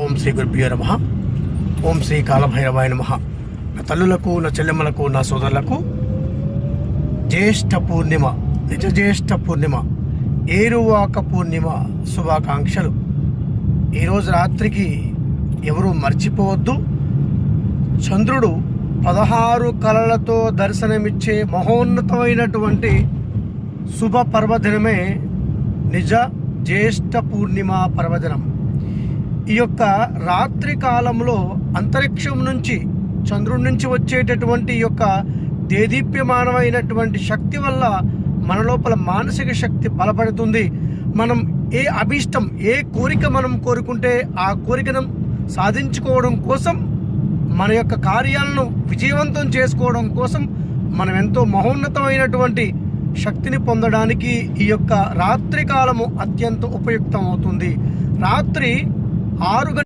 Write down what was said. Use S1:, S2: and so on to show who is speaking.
S1: ఓం శ్రీ గురుభ్యో నమః. ఓం శ్రీ కాలభైరవాయ నమః. నా తల్లులకు, నా చెల్లెమ్మలకు, నా సోదరులకు జ్యేష్ఠ పూర్ణిమ, నిజ జ్యేష్ఠ పూర్ణిమ, ఏరువాక పూర్ణిమ శుభాకాంక్షలు. ఈరోజు రాత్రికి ఎవరు మర్చిపోవద్దు. చంద్రుడు 16 కళలతో దర్శనమిచ్చే మహోన్నతమైనటువంటి శుభ పర్వదినమే నిజ జ్యేష్ఠ పూర్ణిమ పర్వదినం. ఈ యొక్క రాత్రి కాలంలో అంతరిక్షం నుంచి, చంద్రుడి నుంచి వచ్చేటటువంటి ఈ యొక్క దేదీప్యమానమైనటువంటి శక్తి వల్ల మన లోపల మానసిక శక్తి బలపడుతుంది. మనం ఏ అభీష్టం, ఏ కోరిక మనం కోరుకుంటే ఆ కోరికను సాధించుకోవడం కోసం, మన యొక్క కార్యాలను విజయవంతం చేసుకోవడం కోసం మనం ఎంతో మహోన్నతమైనటువంటి శక్తిని పొందడానికి ఈ యొక్క రాత్రి కాలము అత్యంత ఉపయుక్తం అవుతుంది. రాత్రి 6